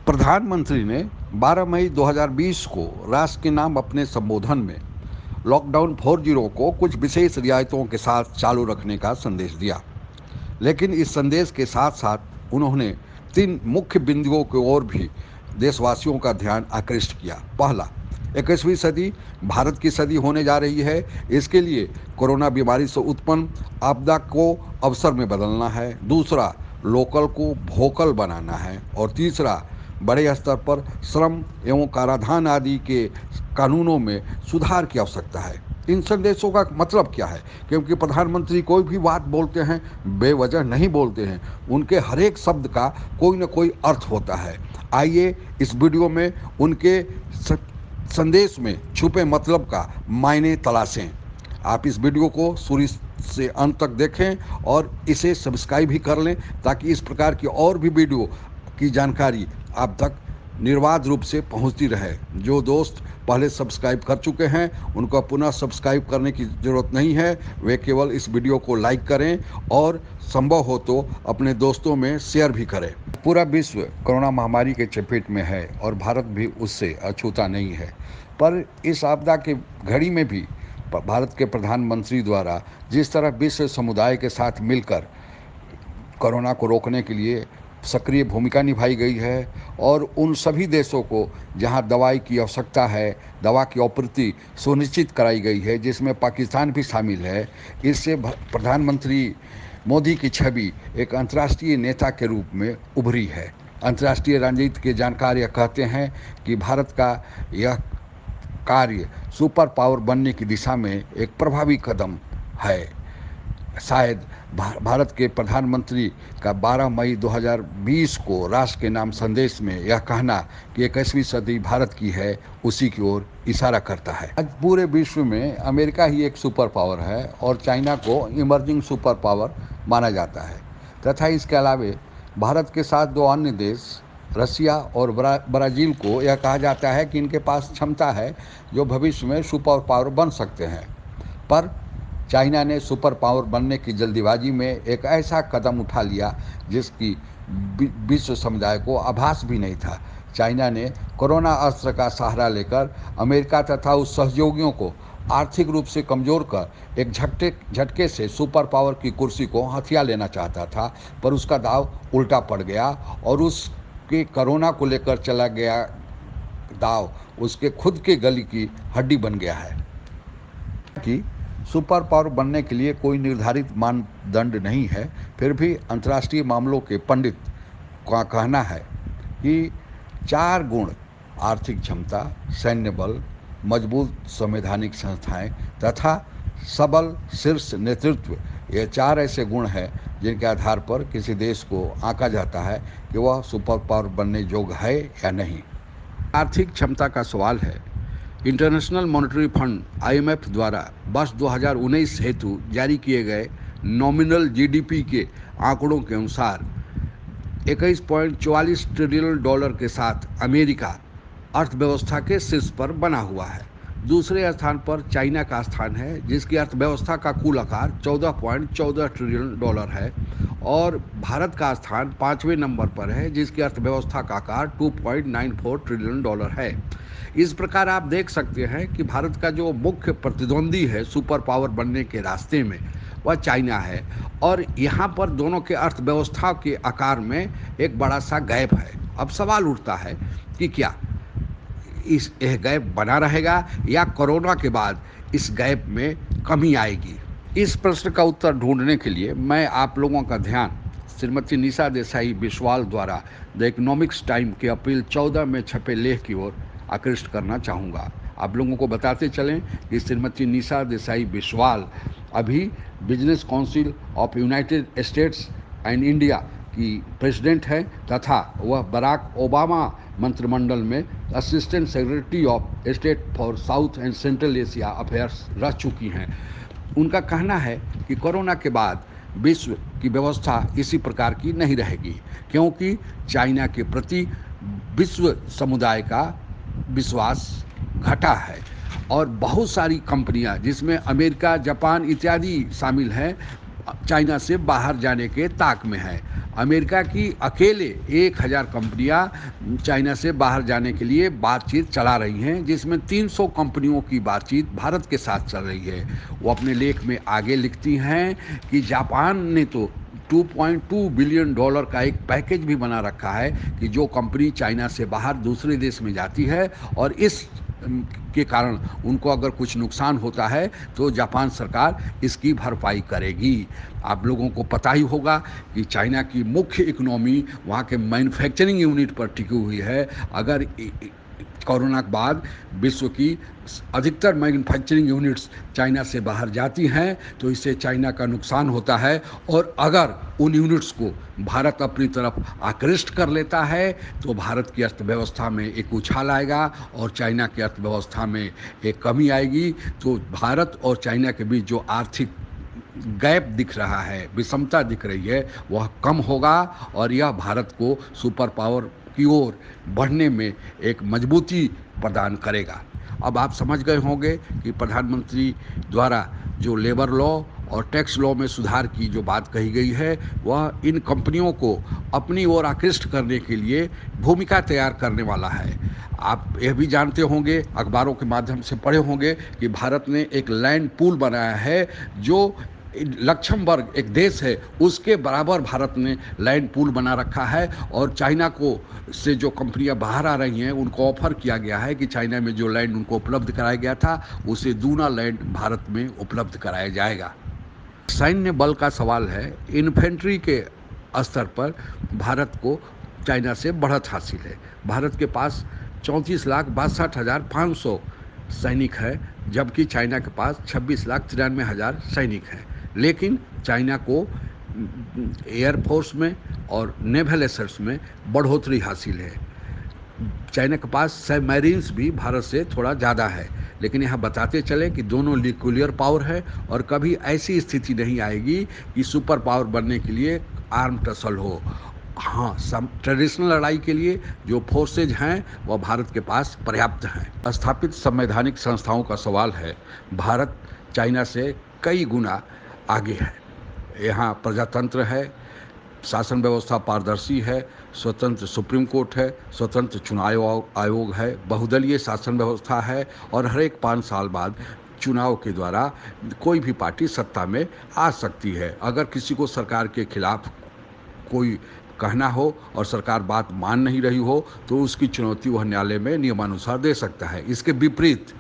प्रधानमंत्री ने 12 मई 2020 को राष्ट्र के नाम अपने संबोधन में लॉकडाउन 4.0 को कुछ विशेष रियायतों के साथ चालू रखने का संदेश दिया। लेकिन इस संदेश के साथ साथ उन्होंने 3 मुख्य बिंदुओं की ओर भी देशवासियों का ध्यान आकृष्ट किया। पहला, 21वीं सदी भारत की सदी होने जा रही है। इसके लिए कोरोना बीमारी से उत्पन्न आपदा को अवसर में बदलना है। दूसरा, लोकल को वोकल बनाना है। और तीसरा, बड़े स्तर पर श्रम एवं कराधान आदि के कानूनों में सुधार की आवश्यकता है। इन संदेशों का मतलब क्या है? क्योंकि प्रधानमंत्री कोई भी बात बोलते हैं, बेवजह नहीं बोलते हैं। उनके हर एक शब्द का कोई न कोई अर्थ होता है। आइए इस वीडियो में उनके संदेश में छुपे मतलब का मायने तलाशें। आप इस वीडियो को शुरू से अंत तक देखें और इसे सब्सक्राइब भी कर लें, ताकि इस प्रकार की और भी वीडियो की जानकारी आप तक निर्बाध रूप से पहुंचती रहे। जो दोस्त पहले सब्सक्राइब कर चुके हैं उनको पुनः सब्सक्राइब करने की ज़रूरत नहीं है। वे केवल इस वीडियो को लाइक करें और संभव हो तो अपने दोस्तों में शेयर भी करें। पूरा विश्व कोरोना महामारी के चपेट में है और भारत भी उससे अछूता नहीं है। पर इस आपदा की घड़ी में भी भारत के प्रधानमंत्री द्वारा जिस तरह विश्व समुदाय के साथ मिलकर कोरोना को रोकने के लिए सक्रिय भूमिका निभाई गई है, और उन सभी देशों को जहां दवाई की आवश्यकता है, दवा की आपूर्ति सुनिश्चित कराई गई है, जिसमें पाकिस्तान भी शामिल है। इससे प्रधानमंत्री मोदी की छवि एक अंतर्राष्ट्रीय नेता के रूप में उभरी है। अंतर्राष्ट्रीय राजनीति के जानकार यह कहते हैं कि भारत का यह कार्य सुपर पावर बनने की दिशा में एक प्रभावी कदम है। शायद भारत के प्रधानमंत्री का 12 मई 2020 को राष्ट्र के नाम संदेश में यह कहना कि 21वीं सदी भारत की है, उसी की ओर इशारा करता है। आज पूरे विश्व में अमेरिका ही एक सुपर पावर है और चाइना को इमर्जिंग सुपर पावर माना जाता है, तथा इसके अलावे भारत के साथ 2 अन्य देश रसिया और ब्राज़ील को यह कहा जाता है कि इनके पास क्षमता है जो भविष्य में सुपर पावर बन सकते हैं। पर चाइना ने सुपर पावर बनने की जल्दीबाजी में एक ऐसा कदम उठा लिया जिसकी विश्व समुदाय को आभास भी नहीं था। चाइना ने कोरोना अस्त्र का सहारा लेकर अमेरिका तथा उस सहयोगियों को आर्थिक रूप से कमज़ोर कर एक झटके से सुपर पावर की कुर्सी को हथिया लेना चाहता था, पर उसका दाव उल्टा पड़ गया और उसके कोरोना को लेकर चला गया दाव उसके खुद के गले की हड्डी बन गया है। कि सुपर पावर बनने के लिए कोई निर्धारित मानदंड नहीं है, फिर भी अंतर्राष्ट्रीय मामलों के पंडित का कहना है कि 4 गुण आर्थिक क्षमता, सैन्य बल, मजबूत संवैधानिक संस्थाएं तथा सबल शीर्ष नेतृत्व, ये 4 ऐसे गुण हैं जिनके आधार पर किसी देश को आंका जाता है कि वह सुपर पावर बनने योग्य है या नहीं। आर्थिक क्षमता का सवाल है। इंटरनेशनल मॉनेटरी फंड IMF द्वारा वर्ष 2019 हेतु जारी किए गए नॉमिनल GDP के आंकड़ों के अनुसार 21.44 ट्रिलियन डॉलर के साथ अमेरिका अर्थव्यवस्था के शीर्ष पर बना हुआ है। दूसरे स्थान पर चाइना का स्थान है, जिसकी अर्थव्यवस्था का कुल आकार 14.14 ट्रिलियन डॉलर है, और भारत का स्थान 5वें नंबर पर है, जिसकी अर्थव्यवस्था का आकार 2.94 ट्रिलियन डॉलर है। इस प्रकार आप देख सकते हैं कि भारत का जो मुख्य प्रतिद्वंदी है सुपर पावर बनने के रास्ते में, वह चाइना है, और यहाँ पर दोनों के अर्थव्यवस्था के आकार में एक बड़ा सा गैप है। अब सवाल उठता है कि क्या यह गैप बना रहेगा या कोरोना के बाद इस गैप में कमी आएगी? इस प्रश्न का उत्तर ढूंढने के लिए मैं आप लोगों का ध्यान श्रीमती निशा देसाई बिस्वाल द्वारा द इकोनॉमिक्स टाइम के अप्रैल 14 में छपे लेख की ओर आकृष्ट करना चाहूँगा। आप लोगों को बताते चलें कि श्रीमती निशा देसाई बिस्वाल अभी business council of United states and India की प्रेसिडेंट है, तथा वह बराक ओबामा मंत्रिमंडल में assistant secretary of state for south and central Asia affairs रह चुकी हैं। उनका कहना है कि कोरोना के बाद विश्व की व्यवस्था इसी प्रकार की नहीं रहेगी, क्योंकि चाइना के प्रति विश्व समुदाय का विश्वास घटा है और बहुत सारी कंपनियां, जिसमें अमेरिका, जापान इत्यादि शामिल हैं, चाइना से बाहर जाने के ताक में है। अमेरिका की अकेले 1000 कंपनियां चाइना से बाहर जाने के लिए बातचीत चला रही हैं, जिसमें 300 कंपनियों की बातचीत भारत के साथ चल रही है। वो अपने लेख में आगे लिखती हैं कि जापान ने तो $2.2 बिलियन का एक पैकेज भी बना रखा है कि जो कंपनी चाइना से बाहर दूसरे देश में जाती है और इस के कारण उनको अगर कुछ नुकसान होता है तो जापान सरकार इसकी भरपाई करेगी। आप लोगों को पता ही होगा कि चाइना की मुख्य इकोनॉमी वहाँ के मैन्युफैक्चरिंग यूनिट पर टिकी हुई है। अगर कोरोना के बाद विश्व की अधिकतर मैन्युफैक्चरिंग यूनिट्स चाइना से बाहर जाती हैं तो इससे चाइना का नुकसान होता है, और अगर उन यूनिट्स को भारत अपनी तरफ आकृष्ट कर लेता है तो भारत की अर्थव्यवस्था में एक उछाल आएगा और चाइना की अर्थव्यवस्था में एक कमी आएगी। तो भारत और चाइना के बीच जो आर्थिक गैप दिख रहा है, विषमता दिख रही है, वह कम होगा और यह भारत को सुपर पावर की ओर बढ़ने में एक मजबूती प्रदान करेगा। अब आप समझ गए होंगे कि प्रधानमंत्री द्वारा जो लेबर लॉ और टैक्स लॉ में सुधार की जो बात कही गई है, वह इन कंपनियों को अपनी ओर आकृष्ट करने के लिए भूमिका तैयार करने वाला है। आप यह भी जानते होंगे, अखबारों के माध्यम से पढ़े होंगे कि भारत ने एक लैंड पूल बनाया है जो लक्ष्मबर्ग एक देश है उसके बराबर भारत ने लैंड पूल बना रखा है, और चाइना को से जो कंपनियां बाहर आ रही हैं उनको ऑफर किया गया है कि चाइना में जो लैंड उनको उपलब्ध कराया गया था उसे दूना लैंड भारत में उपलब्ध कराया जाएगा। सैन्य बल का सवाल है। इन्फेंट्री के स्तर पर भारत को चाइना से बढ़त हासिल है। भारत के पास 34,62,500 सैनिक है, जबकि चाइना के पास 26,93,000 सैनिक हैं। लेकिन चाइना को एयरफोर्स में और नेवल एसेट्स में बढ़ोतरी हासिल है। चाइना के पास सबमरीन्स भी भारत से थोड़ा ज़्यादा है, लेकिन यहाँ बताते चले कि दोनों न्यूक्लियर पावर है और कभी ऐसी स्थिति नहीं आएगी कि सुपर पावर बनने के लिए आर्म टसल हो। हाँ, ट्रेडिशनल लड़ाई के लिए जो फोर्सेज हैं वह भारत के पास पर्याप्त हैं। स्थापित संवैधानिक संस्थाओं का सवाल है। भारत चाइना से कई गुना आगे है। यहाँ प्रजातंत्र है, शासन व्यवस्था पारदर्शी है, स्वतंत्र सुप्रीम कोर्ट है, स्वतंत्र चुनाव आयोग है, बहुदलीय शासन व्यवस्था है और हर एक 5 साल बाद चुनाव के द्वारा कोई भी पार्टी सत्ता में आ सकती है। अगर किसी को सरकार के खिलाफ कोई कहना हो और सरकार बात मान नहीं रही हो तो उसकी चुनौती वह न्यायालय में नियमानुसार दे सकता है। इसके विपरीत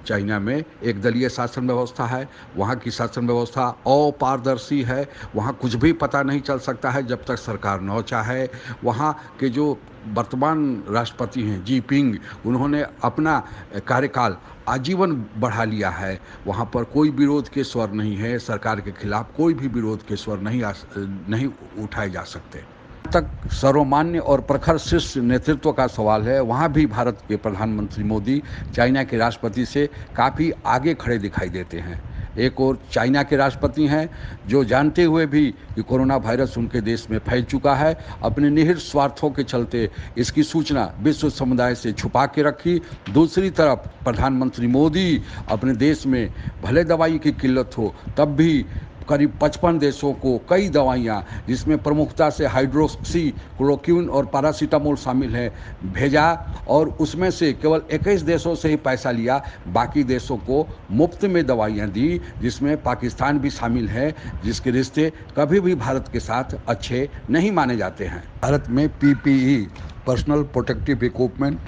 चाइना में एक दलीय शासन व्यवस्था है। वहाँ की शासन व्यवस्था अपारदर्शी है। वहाँ कुछ भी पता नहीं चल सकता है जब तक सरकार न चाहे। वहाँ के जो वर्तमान राष्ट्रपति हैं जीपिंग, उन्होंने अपना कार्यकाल आजीवन बढ़ा लिया है। वहाँ पर कोई विरोध के स्वर नहीं है। सरकार के खिलाफ कोई भी विरोध के स्वर नहीं उठाए जा सकते। तक सर्वमान्य और प्रखर शीर्ष नेतृत्व का सवाल है, वहाँ भी भारत के प्रधानमंत्री मोदी चाइना के राष्ट्रपति से काफ़ी आगे खड़े दिखाई देते हैं। एक और चाइना के राष्ट्रपति हैं जो जानते हुए भी कि कोरोना वायरस उनके देश में फैल चुका है, अपने निहित स्वार्थों के चलते इसकी सूचना विश्व समुदाय से छुपा के रखी। दूसरी तरफ प्रधानमंत्री मोदी अपने देश में भले दवाई की किल्लत हो तब भी करीब 55 देशों को कई दवाइयाँ, जिसमें प्रमुखता से हाइड्रोक्सी क्लोरोक्विन और पैरासीटामोल शामिल है, भेजा और उसमें से केवल 21 देशों से ही पैसा लिया, बाकी देशों को मुफ्त में दवाइयाँ दी, जिसमें पाकिस्तान भी शामिल है, जिसके रिश्ते कभी भी भारत के साथ अच्छे नहीं माने जाते हैं। भारत में पीपीई पर्सनल प्रोटेक्टिव इक्विपमेंट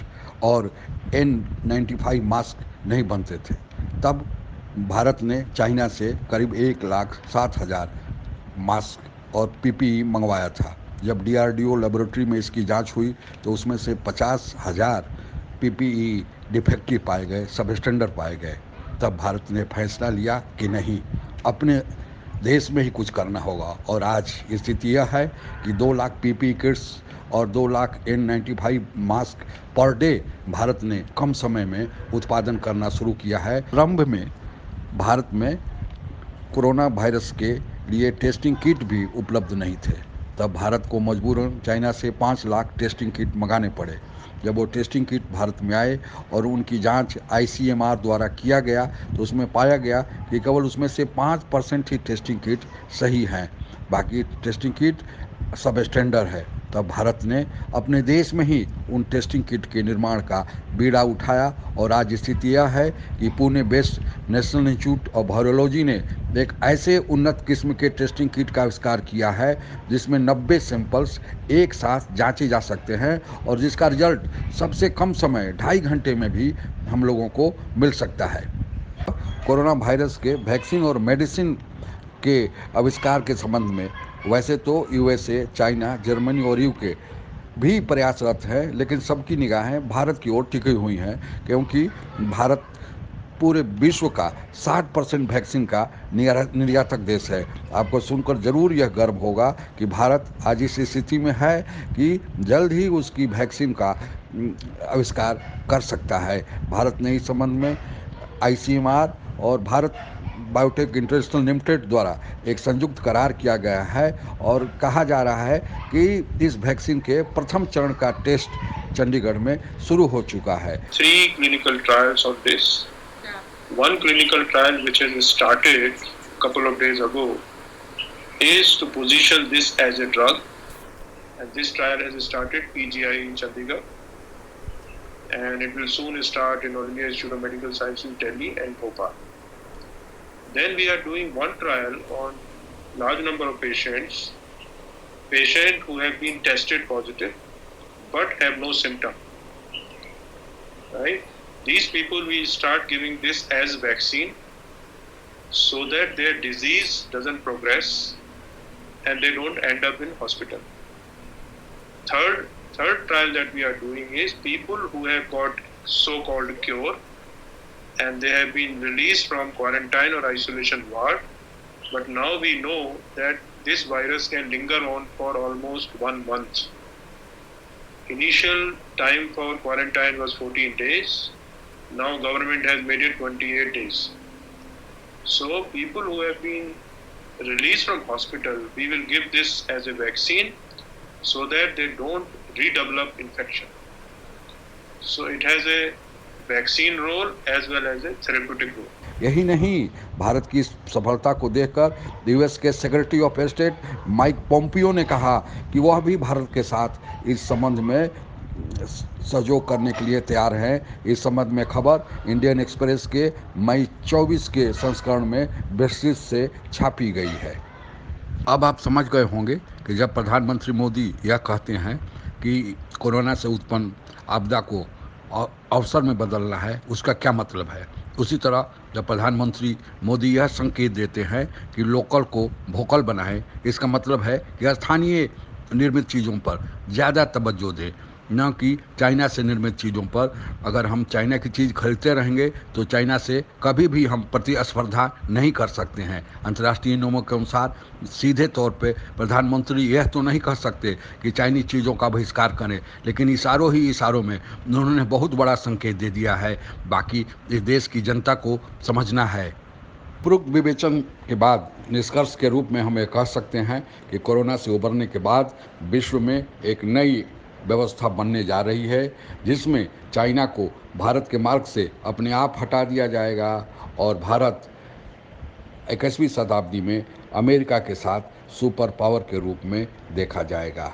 और N95 मास्क नहीं बनते थे। तब भारत ने चाइना से करीब 1,60,000 मास्क और पीपीई मंगवाया था। जब डीआरडीओ लेबोरेटरी में इसकी जांच हुई तो उसमें से 50,000 पीपीई डिफेक्टिव पाए गए, सब स्टैंडर्ड पाए गए। तब भारत ने फैसला लिया कि नहीं, अपने देश में ही कुछ करना होगा, और आज स्थिति यह है कि 2 लाख पीपीई किट्स और 2 lakh N95 mask per day Bharat ने कम समय में उत्पादन करना शुरू किया है। प्रारंभ में भारत में कोरोना वायरस के लिए टेस्टिंग किट भी उपलब्ध नहीं थे। तब भारत को मजबूरन चाइना से 5 लाख टेस्टिंग किट मंगाने पड़े। जब वो टेस्टिंग किट भारत में आए और उनकी जांच आईसीएमआर द्वारा किया गया तो उसमें पाया गया कि केवल उसमें से 5% ही टेस्टिंग किट सही हैं। बाकी टेस्टिंग किट सब स्टैंडर्ड है, तब भारत ने अपने देश में ही उन टेस्टिंग किट के निर्माण का बीड़ा उठाया और आज स्थिति यह है कि Pune based national institute of virology ने एक ऐसे उन्नत किस्म के टेस्टिंग किट का आविष्कार किया है जिसमें 90 सैंपल्स एक साथ जांचे जा सकते हैं और जिसका रिजल्ट सबसे कम समय 2.5 घंटे में भी हम लोगों को मिल सकता है। कोरोना वायरस के वैक्सीन और मेडिसिन के आविष्कार के संबंध में वैसे तो यूएसए, चाइना, जर्मनी और यूके भी प्रयासरत है, लेकिन सबकी निगाहें भारत की ओर टिकी हुई हैं क्योंकि भारत पूरे विश्व का 60% वैक्सीन का निर्यातक देश है। आपको सुनकर जरूर यह गर्व होगा कि भारत आज इस स्थिति में है कि जल्द ही उसकी वैक्सीन का आविष्कार कर सकता है। भारत ने इस संबंध में आईसीएमआर और भारत बायोटेक इंटरनेशनल लिमिटेड द्वारा एक संयुक्त करार किया गया है और कहा जा रहा है कि इस वैक्सीन के प्रथम चरण का टेस्ट चंडीगढ़ में शुरू हो चुका है। 3 clinical trials of this. One clinical trial which has started a couple of days ago is to position this as a drug, and this trial has started PGI in Chandigarh, and it will soon start in All India Institute of Medical Sciences in Delhi and Bhopal. Then we are doing one trial on large number of patients who have been tested positive but have no symptom. Right? These people we start giving this as vaccine so that their disease doesn't progress and they don't end up in hospital. Third trial that we are doing is people who have got so-called cure and they have been released from quarantine or isolation ward, but now we know that this virus can linger on for almost 1 month. Initial time for quarantine was 14 days. Now government has made it 28 days. So people who have been released from hospital, we will give this as a vaccine so that they don't redevelop infection. So it has a vaccine role as well as a therapeutic role. यही नहीं, भारत की इस सफलता को देखकर US के secretary of state Mike Pompeo ने कहा कि वह भी भारत के साथ इस संबंध में सहयोग करने के लिए तैयार हैं। इस संबंध में खबर इंडियन एक्सप्रेस के मई 24 के संस्करण में विस्तृत से छापी गई है। अब आप समझ गए होंगे कि जब प्रधानमंत्री मोदी यह कहते हैं कि कोरोना से उत्पन्न आपदा को अवसर में बदलना है, उसका क्या मतलब है। उसी तरह जब प्रधानमंत्री मोदी यह संकेत देते हैं कि लोकल को वोकल बनाएं, इसका मतलब है कि स्थानीय निर्मित चीज़ों पर ज़्यादा तवज्जो दें, न कि चाइना से निर्मित चीज़ों पर। अगर हम चाइना की चीज़ खरीदते रहेंगे तो चाइना से कभी भी हम प्रतिस्पर्धा नहीं कर सकते हैं। अंतर्राष्ट्रीय नियमों के अनुसार सीधे तौर पे प्रधानमंत्री यह तो नहीं कह सकते कि चाइनीज चीज़ों का बहिष्कार करें, लेकिन इशारों ही इशारों में उन्होंने बहुत बड़ा संकेत दे दिया है। बाकी इस देश की जनता को समझना है। उपरोक्त विवेचन के बाद निष्कर्ष के रूप में हम ये कह सकते हैं कि कोरोना से उबरने के बाद विश्व में एक नई व्यवस्था बनने जा रही है, जिसमें चाइना को भारत के मार्ग से अपने आप हटा दिया जाएगा और भारत 21वीं शताब्दी में अमेरिका के साथ सुपर पावर के रूप में देखा जाएगा।